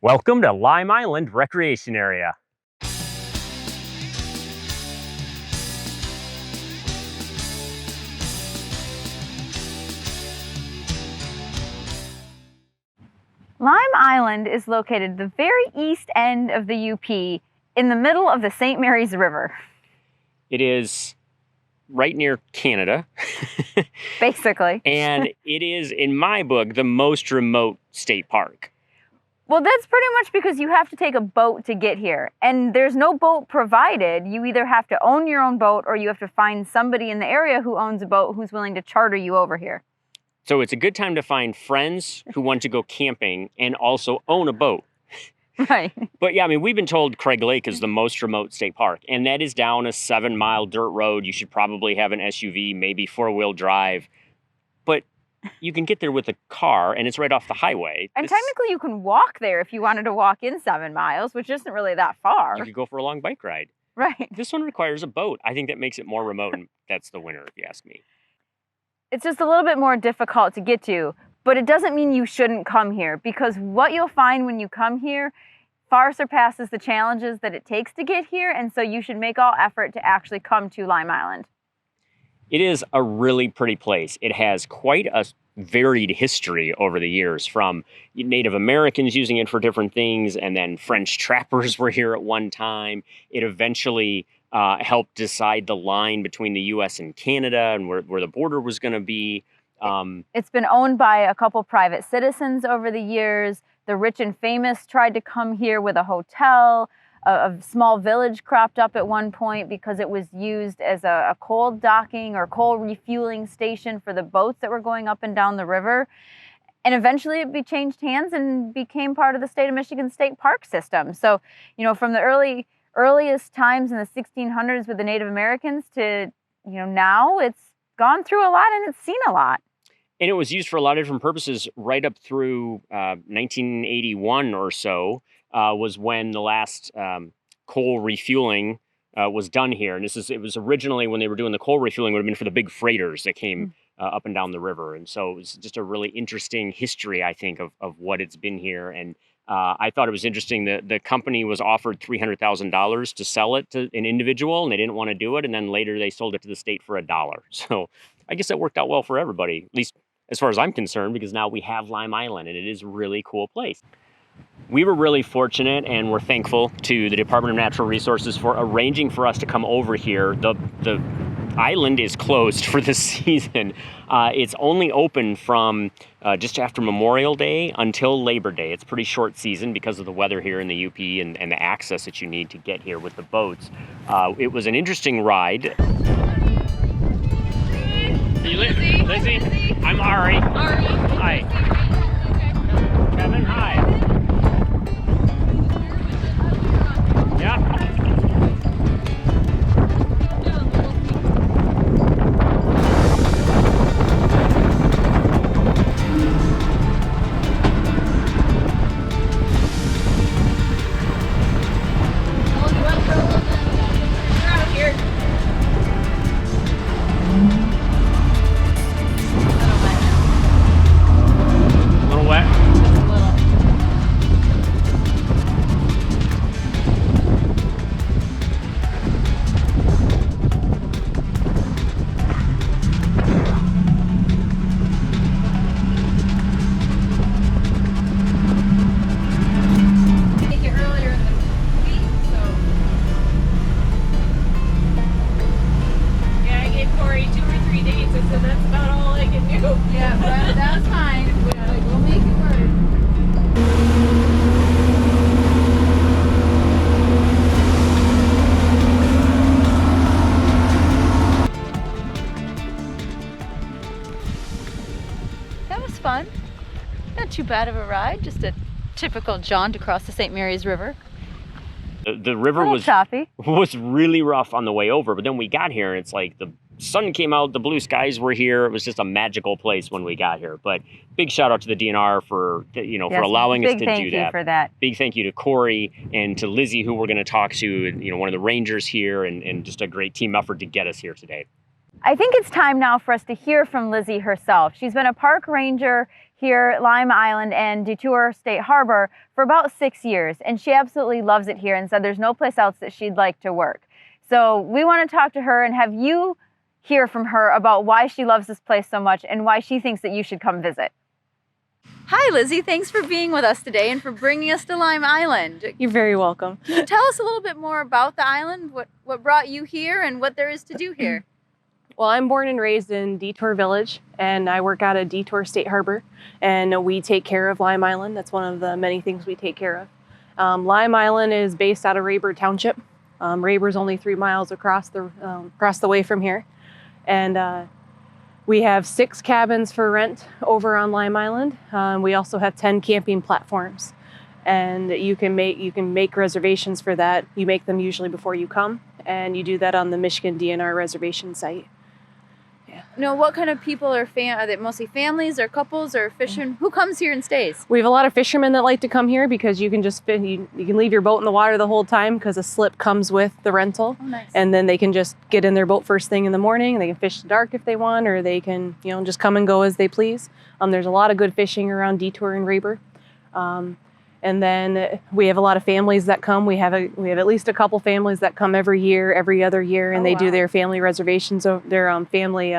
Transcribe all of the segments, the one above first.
Welcome to Lyme Island Recreation Area. Lyme Island is located at the very east end of the UP in the middle of the St. Mary's River. It is right near Canada. Basically. And it is, in my book, the most remote state park. Well, that's pretty much because you have to take a boat to get here. And there's no boat provided. You either have to own your own boat or you have to find somebody in the area who owns a boat who's willing to charter you over here. So it's a good time to find friends who want to go camping and also own a boat. Right. But yeah, I mean, we've been told Craig Lake is the most remote state park, and that is down a 7-mile dirt road. You should probably have an SUV, maybe 4-wheel drive. But you can get there with a car, and it's right off the highway. And technically you can walk there if you wanted to walk in 7 miles, which isn't really that far. You could go for a long bike ride. Right. This one requires a boat. I think that makes it more remote, and that's the winner, if you ask me. It's just a little bit more difficult to get to, but it doesn't mean you shouldn't come here, because what you'll find when you come here far surpasses the challenges that it takes to get here, and so you should make all effort to actually come to Lyme Island. It is a really pretty place. It has quite a varied history over the years, from Native Americans using it for different things, and then French trappers were here at one time. It eventually helped decide the line between the U.S. and Canada and where the border was going to be. It's been owned by a couple private citizens over the years. The rich and famous tried to come here with a hotel. A small village cropped up at one point because it was used as a coal docking or coal refueling station for the boats that were going up and down the river. And eventually it changed hands and became part of the state of Michigan state park system. So, you know, from the earliest times in the 1600s with the Native Americans to, you know, now it's gone through a lot and it's seen a lot. And it was used for a lot of different purposes right up through 1981 or so. Was when the last coal refueling was done here. And it was originally, when they were doing the coal refueling, would have been for the big freighters that came up and down the river. And so it was just a really interesting history, I think, of what it's been here. And I thought it was interesting that the company was offered $300,000 to sell it to an individual, and they didn't want to do it. And then later they sold it to the state for $1. So I guess that worked out well for everybody, at least as far as I'm concerned, because now we have Lyme Island, and it is a really cool place. We were really fortunate, and we're thankful to the Department of Natural Resources for arranging for us to come over here. The island is closed for the season. It's only open from just after Memorial Day until Labor Day. It's a pretty short season because of the weather here in the UP and the access that you need to get here with the boats. It was an interesting ride. Lizzie? I'm Ari. Hi. Kevin, hi. Yeah. Fun. Not too bad of a ride, just a typical jaunt across the St. Mary's River. The river was really rough on the way over, but then we got here and it's like the sun came out, the blue skies were here. It was just a magical place when we got here. But big shout out to the DNR for for allowing us to do that. Big thank you for that. Big thank you to Corey and to Lizzie, who we're going to talk to, one of the rangers here, and just a great team effort to get us here today. I think it's time now for us to hear from Lizzie herself. She's been a park ranger here at Lyme Island and Detour State Harbor for about 6 years, and she absolutely loves it here and said there's no place else that she'd like to work. So we want to talk to her and have you hear from her about why she loves this place so much and why she thinks that you should come visit. Hi Lizzie, thanks for being with us today and for bringing us to Lyme Island. You're very welcome. Can you tell us a little bit more about the island, what brought you here and what there is to do here? Well, I'm born and raised in Detour Village, and I work out of Detour State Harbor, and we take care of Lyme Island. That's one of the many things we take care of. Lyme Island is based out of Rayburn Township. Rayburn's only 3 miles across the way from here, and we have 6 cabins for rent over on Lyme Island. We also have 10 camping platforms, and you can make reservations for that. You make them usually before you come, and you do that on the Michigan DNR reservation site. No, what kind of people are they mostly families or couples or fishing? Who comes here and stays? We have a lot of fishermen that like to come here because you can just you can leave your boat in the water the whole time because a slip comes with the rental. Oh, nice. And then they can just get in their boat first thing in the morning, and they can fish the dark if they want, or they can just come and go as they please. There's a lot of good fishing around Detour and Rayburn. And then we have a lot of families that come. We have at least a couple families that come every other year, and they do their family reservations, their family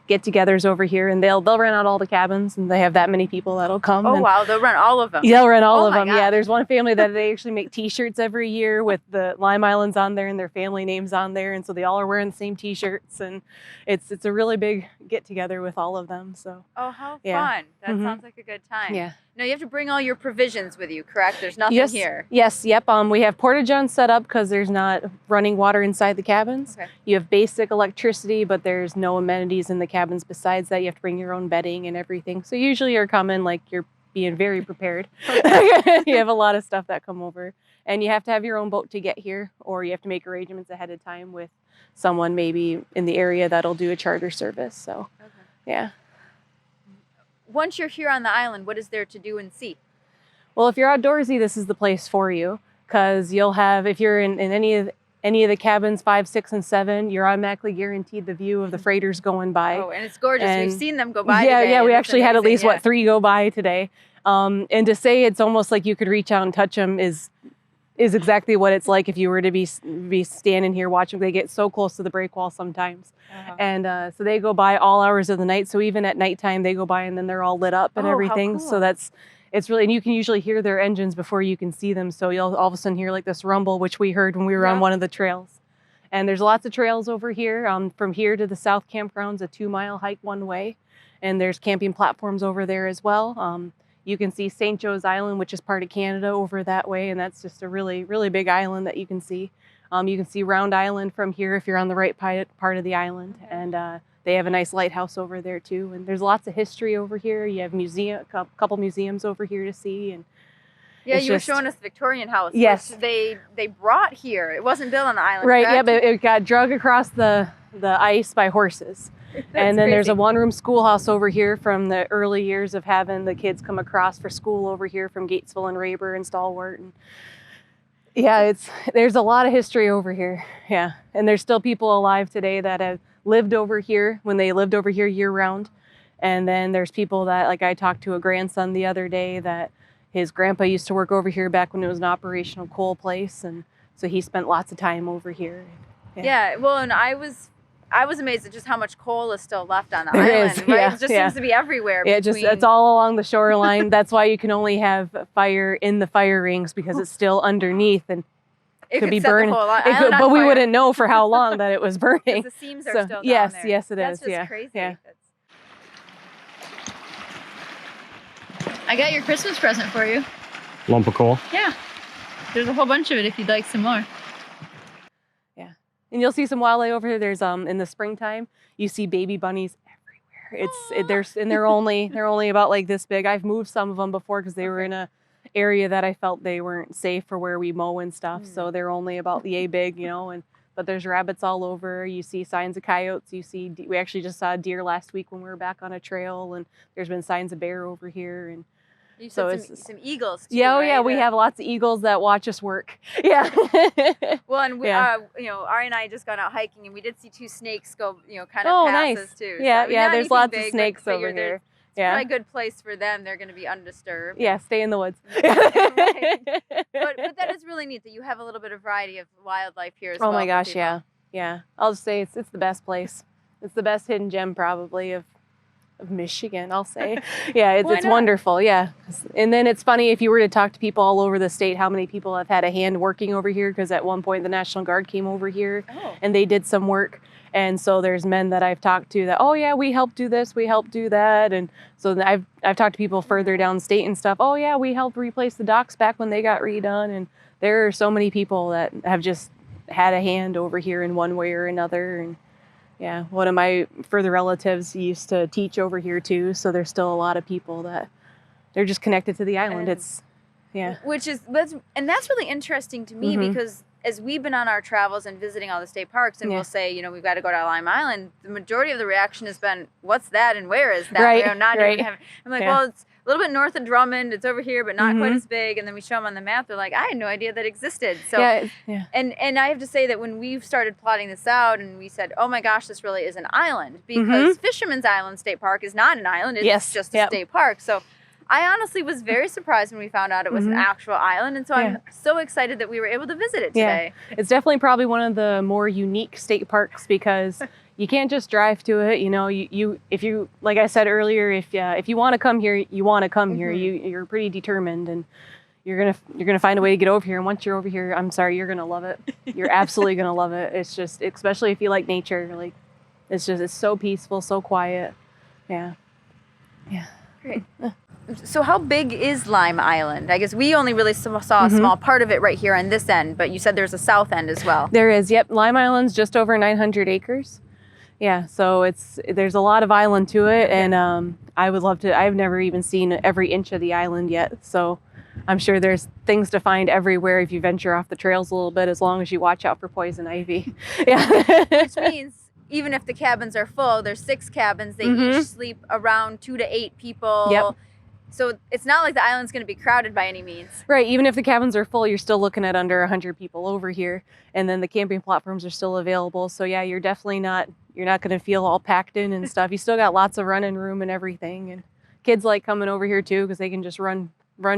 get-togethers over here, and they'll rent out all the cabins, and they have that many people that'll come. Oh wow, they'll rent all of them. Yeah, they'll rent all of them. Gosh. Yeah, there's one family that they actually make T-shirts every year with the Lyme Islands on there and their family names on there, and so they all are wearing the same T-shirts, and it's a really big get-together with all of them. So. Oh, how fun! That sounds like a good time. Yeah. Now you have to bring all your provisions with you, correct? There's nothing here. Yes, yep. We have porta-johns set up because there's not running water inside the cabins. Okay. You have basic electricity, but there's no amenities in the cabins besides that. You have to bring your own bedding and everything. So usually you're coming like you're being very prepared. You have a lot of stuff that come over. And you have to have your own boat to get here, or you have to make arrangements ahead of time with someone maybe in the area that'll do a charter service. So, yeah. Once you're here on the island, what is there to do and see? Well, if you're outdoorsy, this is the place for you, because you'll have, if you're in any of the cabins 5, 6, and 7, you're automatically guaranteed the view of the freighters going by. Oh, and it's gorgeous. We've seen them go by. Yeah, today, yeah. We and actually had at least 3 go by today. And to say it's almost like you could reach out and touch them is exactly what it's like if you were to be standing here watching. They get so close to the break wall sometimes. And so they go by all hours of the night. So even at nighttime they go by, and then they're all lit up and everything. How cool. So it's really, and you can usually hear their engines before you can see them. So you'll all of a sudden hear like this rumble, which we heard when we were on one of the trails. And there's lots of trails over here. From here to the South Campground's a 2-mile hike one way. And there's camping platforms over there as well. You can see St. Joe's Island, which is part of Canada, over that way, and that's just a really, really big island that you can see. You can see Round Island from here if you're on the right part of the island, and they have a nice lighthouse over there too. And there's lots of history over here. You have a couple museums over here to see, and yeah, you were showing us the Victorian House. Yes, which they brought here. It wasn't built on the island, right? correct? Yeah, but it got drug across the ice by horses. And then there's a 1-room schoolhouse over here from the early years of having the kids come across for school over here from Gatesville and Rayburn and Stalwart. And yeah, there's a lot of history over here. Yeah, and there's still people alive today that have lived over here when they lived over here year round. And then there's people that, like I talked to a grandson the other day that his grandpa used to work over here back when it was an operational coal place, and so he spent lots of time over here. Yeah, well, and I was amazed at just how much coal is still left on the There island. is, Right? yeah, It just yeah. seems to be everywhere. Yeah, it's all along the shoreline. That's why you can only have fire in the fire rings, because it's still underneath and it could be set the burning. whole island on But we fire. wouldn't know for how long that it was burning. 'Cause the seams are So, still down yes, there. yes, it That's is. just crazy. Yeah. I got your Christmas present for you. Lump of coal. Yeah. There's a whole bunch of it if you'd like some more. Yeah. And you'll see some wildlife over here. There's in the springtime, you see baby bunnies everywhere. They're only about like this big. I've moved some of them before because they were in a area that I felt they weren't safe for where we mow and stuff. So they're only about yay big, but there's rabbits all over. You see signs of coyotes. We actually just saw deer last week when we were back on a trail, and there's been signs of bear over here. And You said some eagles too, yeah, oh right? yeah, we have lots of eagles that watch us work. Yeah. Well, and we, Yeah. Ari and I just gone out hiking, and we did see 2 snakes go, kind of past nice. us too. Yeah, So, I mean, yeah. not There's anything lots big, of but snakes over figured here. there's Yeah. probably a good place for them. They're going to be undisturbed. Yeah, stay in the woods. Right. But that is really neat that you have a little bit of variety of wildlife here as well. Oh my for gosh, people. yeah. Yeah. I'll just say it's the best place. It's the best hidden gem probably of Michigan, I'll say. Yeah, it's Why not? wonderful. Yeah. And then it's funny if you were to talk to people all over the state, how many people have had a hand working over here, because at one point the National Guard came over here and they did some work. And so there's men that I've talked to that, oh yeah, we helped do this, we helped do that. And so I've talked to people further downstate and stuff. Oh yeah, we helped replace the docks back when they got redone. And there are so many people that have just had a hand over here in one way or another. And yeah, one of my further relatives used to teach over here too. So there's still a lot of people that they're just connected to the island. It's, yeah. That's really interesting to me because as we've been on our travels and visiting all the state parks and we'll say, you know, we've got to go to Lyme Island, the majority of the reaction has been, what's that and where is that? Right, You know, not right. even having, I'm like, well, it's a little bit north of Drummond. It's over here, but not quite as big. And then we show them on the map. They're like, I had no idea that existed. So, yeah. And I have to say that when we've started plotting this out and we said, oh my gosh, this really is an island, because Fisherman's Island State Park is not an island. It's just a state park. So I honestly was very surprised when we found out it was an actual island. And so I'm so excited that we were able to visit it today. It's definitely probably one of the more unique state parks because you can't just drive to it. You know, if you like I said earlier, if you want to come here, you want to come here. You're pretty determined, and you're gonna find a way to get over here. And once you're over here, I'm sorry, you're gonna love it. You're absolutely gonna love it. It's just, especially if you like nature, like it's so peaceful, so quiet. Yeah. Great. So how big is Lyme Island? I guess we only really saw a small part of it right here on this end, but you said there's a south end as well. There is, yep. Lyme Island's just over 900 acres. Yeah, so there's a lot of island to it, and I would love to. I've never even seen every inch of the island yet, so I'm sure there's things to find everywhere if you venture off the trails a little bit, as long as you watch out for poison ivy. Yeah. Which means even if the cabins are full, there's 6 cabins. They each sleep around 2 to 8 people. Yep. So it's not like the island's going to be crowded by any means. Right. Even if the cabins are full, you're still looking at under 100 people over here. And then the camping platforms are still available. So yeah, you're not going to feel all packed in and stuff. You still got lots of running room and everything. And kids like coming over here too, because they can just run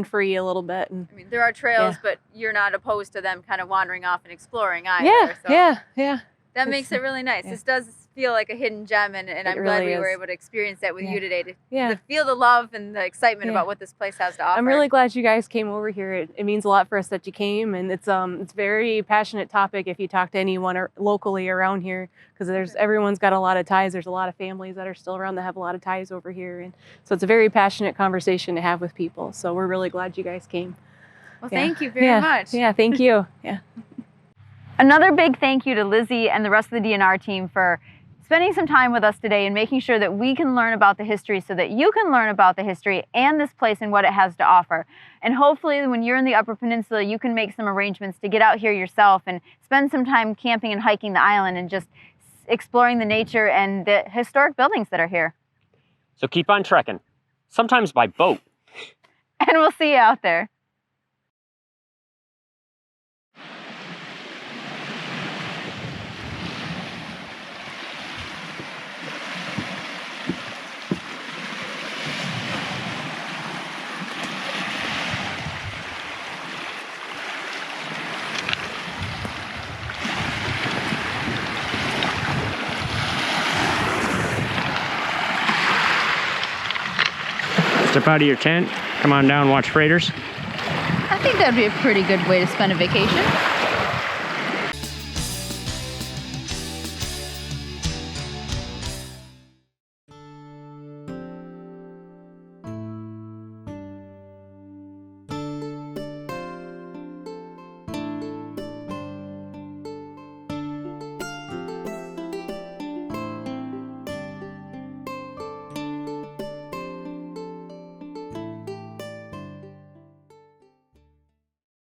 free a little bit. And I mean, there are trails, but you're not opposed to them kind of wandering off and exploring either. Yeah. That makes it really nice. This does feel like a hidden gem, and I'm glad really we were is. able to experience that with you today, Yeah. to feel the love and the excitement about what this place has to offer. I'm really glad you guys came over here. It means a lot for us that you came, and it's very passionate topic if you talk to anyone locally around here, because everyone's got a lot of ties. There's a lot of families that are still around that have a lot of ties over here, and so it's a very passionate conversation to have with people. So we're really glad you guys came. Well, thank you very much. Yeah, thank you. Yeah. Another big thank you to Lizzie and the rest of the DNR team for spending some time with us today and making sure that we can learn about the history so that you can learn about the history and this place and what it has to offer. And hopefully when you're in the Upper Peninsula, you can make some arrangements to get out here yourself and spend some time camping and hiking the island and just exploring the nature and the historic buildings that are here. So keep on trekking, sometimes by boat. And we'll see you out there. Step out of your tent, come on down, watch freighters. I think that'd be a pretty good way to spend a vacation.